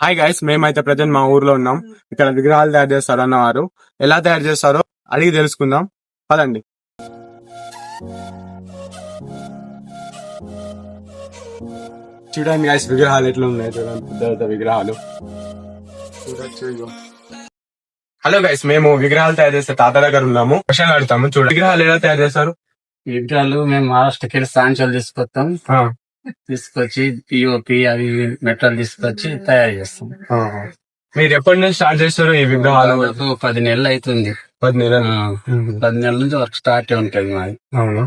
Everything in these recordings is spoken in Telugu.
హాయ్ గైస్, మేమైతే ప్రజెంట్ మా ఊర్లో ఉన్నాం. ఇక్కడ విగ్రహాలు తయారు చేస్తారు అన్నవారు. ఎలా తయారు చేస్తారో అడిగి తెలుసుకుందాం. పదండి. చూడండి గైస్, విగ్రహాలు ఎట్లా ఉన్నాయి చూడండి, పెద్ద పెద్ద విగ్రహాలు చూడొచ్చు. హలో గైస్, మేము విగ్రహాలు తయారు చేసే తాత దగ్గర ఉన్నాము. క్వశ్చన్ అడుగుతాము. చూడండి, విగ్రహాలు ఎలా తయారు చేస్తారు? విగ్రహాలు మేము మహారాష్ట్రకి వెళ్ళి సాంచాలు తీసుకొస్తాం. తీసుకొచ్చి పిఓపి అవి మెటల్ తీసుకొచ్చి తయారు చేస్తాం. మీరు ఎప్పటి నుంచి స్టార్ట్ చేస్తారు ఈ విగ్రహాలు? 10 నెలలు అవుతుంది. 10 నెలలు. 10 నెలల నుంచి వర్క్ స్టార్ట్ ఉంటుంది మాది. అవును.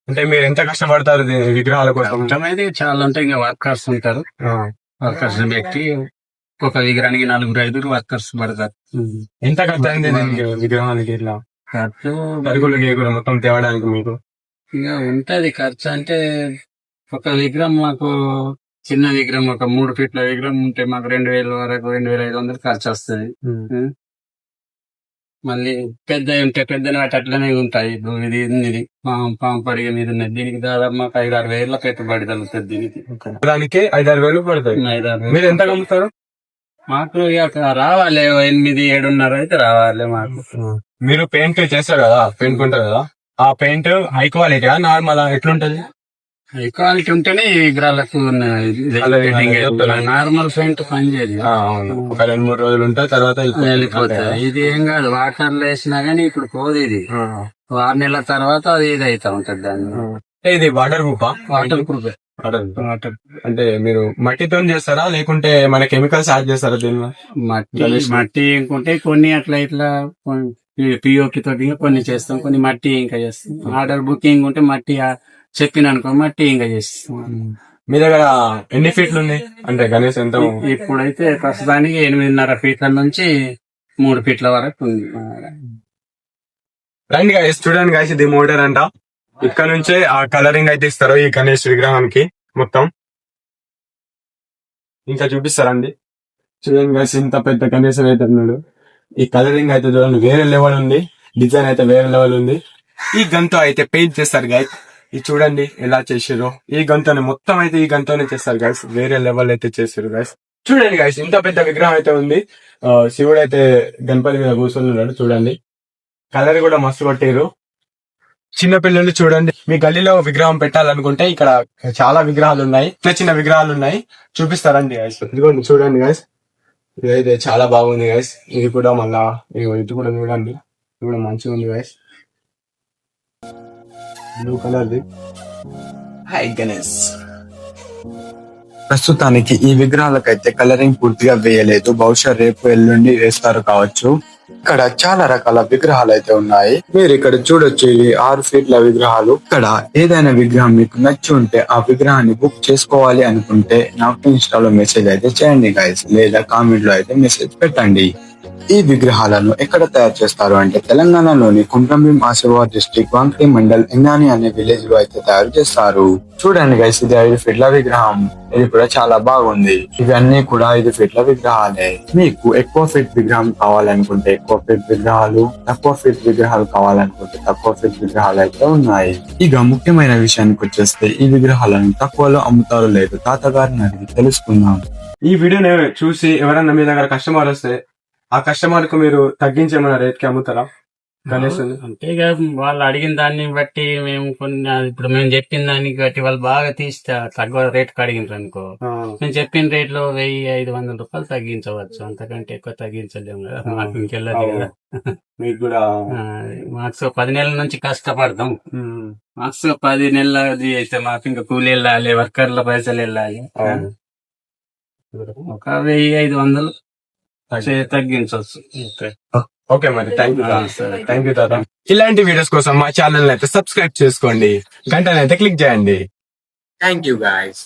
అంటే మీరు ఎంత కష్టపడతారు విగ్రహాల కోసం? అయితే చాలా ఉంటాయి. ఇంకా వర్కర్స్ ఉంటారు. వర్కర్స్ పెట్టి ఒక విగ్రహానికి 4-5 వర్కర్స్ పడతారు. ఎంత ఖర్చు అయింది విగ్రహానికి? ఇట్లా ఖర్చు అరుగులు గేగులు మొత్తం తేవడానికి మీకు ఇంకా ఉంటది ఖర్చు. అంటే ఒక విగ్రహం మాకు చిన్న విగ్రహం ఒక 3 ఫీట్ల విగ్రహం ఉంటే మాకు 2,000 వరకు 2,500 ఖర్చు వస్తుంది. మళ్ళీ పెద్ద ఉంటే పెద్ద నాటి అట్లనే ఉంటాయి. ఇది పాంపడిగ మీద ఉన్నది. దీనికి దాదాపు మాకు 5-6 వేల పెట్టుబడి తగ్గుతుంది. దానికి 5-6 వేలు పడతాయి. 5-6 మీరు ఎంత అమ్ముతారు? మాకు రావాలి 8-7.5 అయితే రావాలి మాకు. మీరు పెయింట్ చేస్తారు కదా, పెయింట్ కొంటారు కదా, ఆ పెయింట్ హై క్వాలిటీ నార్మల్ ఎట్లుంటది? హై క్వాలిటీ ఉంటేనే ఈ విగ్రహాలకు నార్మల్ పెయింట్ పనిచేయదు. ఒక 2-3 రోజులు ఉంటాయి, తర్వాత వెళ్ళిపోతాయి. ఇది ఏం కాదు, వాటర్ లో వేసినా గానీ ఇప్పుడు పోదు. ఇది 6 నెలల తర్వాత అది ఇది అవుతా ఉంటది. దాన్ని ఇది water proof? Water proof. Water అంటే మీరు మట్టితో చేస్తారా లేకుంటే మన కెమికల్స్ యాడ్ చేస్తారా దీనిలో? మట్టి ఇంకుంటే కొన్ని అట్లా ఇట్లా పిఓపి తోటి కొన్ని చేస్తాం, కొన్ని మట్టి ఇంకా చేస్తాం. ఆర్డర్ బుకింగ్ ఉంటే మట్టి చెప్పిన అనుకో మట్టి ఇంకా చేస్తాం. మీ దగ్గర ఎన్ని ఫీట్లు ఉన్నాయి అంటే గణేష్ ఎంత? ఇప్పుడైతే ప్రస్తుతానికి 8.5 ఫీట్ల నుంచి 3 ఫీట్ల వరకు ఉంది. రండి గాయస్, చూడండి గాయస్, ఇది మోటార్ అంట. ఇక్కడ నుంచే ఆ కలరింగ్ అయితే ఇస్తారు ఈ గణేష్ విగ్రహానికి మొత్తం. ఇంకా చూపిస్తారండి. చూడండి గాయస్, ఇంత పెద్ద గణేష్ అయితే ఉన్నాడు. ఈ కలరింగ్ అయితే చూడండి వేరే లెవెల్ ఉంది. డిజైన్ అయితే వేరే లెవెల్ ఉంది. ఈ గంతో అయితే పెయింట్ చేస్తారు గాయస్. ఇది చూడండి ఎలా చేసారో. ఈ గంతోనే మొత్తం అయితే ఈ గంతోనే చేస్తారు గాయస్. వేరే లెవెల్ అయితే చేశారు గాయస్. చూడండి గాయస్, ఇంత పెద్ద విగ్రహం అయితే ఉంది. శివుడు అయితే గణపతి మీద కూర్చొని ఉన్నాడు. చూడండి, కలర్ కూడా మస్తు కొట్టారు. చిన్న పిల్లలు చూడండి, మీ గల్లీలో విగ్రహం పెట్టాలనుకుంటే ఇక్కడ చాలా విగ్రహాలు ఉన్నాయి, చిన్న చిన్న విగ్రహాలు ఉన్నాయి. చూపిస్తారండి గాయస్. ఇదిగోండి చూడండి గాయస్, ఇదైతే చాలా బాగుంది గాయస్. ఇది కూడా మళ్ళా ఇది కూడా చూడండి, ఇది కూడా మంచిగా ఉంది గాయస్. బ్లూ కలర్ది. హాయ్ గణేష్. ప్రస్తుతానికి ఈ విగ్రహాలకైతే కలరింగ్ పూర్తిగా వేయలేదు. బహుశా రేపు ఎల్లుండి వేస్తారు కావచ్చు. ఇక్కడ చాలా రకాల విగ్రహాలు అయితే ఉన్నాయి. మీరు ఇక్కడ చూడొచ్చు, ఇవి 6 ఫీట్ల విగ్రహాలు. ఇక్కడ ఏదైనా విగ్రహం మీకు నచ్చి ఉంటే ఆ విగ్రహాన్ని బుక్ చేసుకోవాలి అనుకుంటే నాకు ఇన్స్టాలో మెసేజ్ అయితే చేయండి గైస్, లేదా కామెంట్ లో అయితే మెసేజ్ పెట్టండి. ఈ విగ్రహాలను ఎక్కడ తయారు చేస్తారు అంటే తెలంగాణలోని కుంభంభీం ఆసిఫాబాద్ డిస్ట్రిక్ట్ వాంక్రీ మండల్ ఇంగాని అనే విలేజ్ లో అయితే తయారు చేస్తారు. చూడండి గైస్, ఇది 5 ఫీట్ల విగ్రహం. ఇది కూడా చాలా బాగుంది. ఇవన్నీ కూడా 5 ఫీట్ల విగ్రహాలే. మీకు ఎక్కువ ఫీట్ విగ్రహం కావాలనుకుంటే ఎక్కువ ఫీట్ విగ్రహాలు, తక్కువ ఫీట్ విగ్రహాలు కావాలనుకుంటే తక్కువ ఫీట్ విగ్రహాలు అయితే ఉన్నాయి. ఇక ముఖ్యమైన విషయానికి వచ్చేస్తే ఈ విగ్రహాలను తక్కువలో అమ్ముతారో లేదో తాతగారిని అడిగి తెలుసుకుందాం. ఈ వీడియోని చూసి ఎవరన్నా మీ దగ్గర కస్టమర్ వస్తే ఆ కస్టమర్ కు మీరు తగ్గించేమన్నా రేట్ కి అమ్ముతారా గణేష్? అంటే ఇక వాళ్ళు అడిగిన దాన్ని బట్టి మేము కొన్ని, ఇప్పుడు మేము చెప్పిన దానికి బట్టి వాళ్ళు బాగా తీస్తే తక్కువ రేట్ కి అడిగినారు అనుకో, మేము చెప్పిన రేట్ లో 1,500 రూపాయలు తగ్గించవచ్చు. అంతకంటే ఎక్కువ తగ్గించలేము కదా, మాకు ఇంకెళ్ళదు కదా. మీకు కూడా మాకు 10 నెలల నుంచి కష్టపడతాం. మాకు 10 నెలలది అయితే మాకు ఇంకా కూలి వెళ్ళాలి, వర్కర్ల పైసలు వెళ్ళాలి. ఒక 1,500 తగ్గించవచ్చు. ఓకే మరి, థ్యాంక్ యూ తాత. ఇలాంటి వీడియోస్ కోసం మా ఛానల్ అయితే సబ్స్క్రైబ్ చేసుకోండి, గంటనైతే క్లిక్ చేయండి. Thank you guys.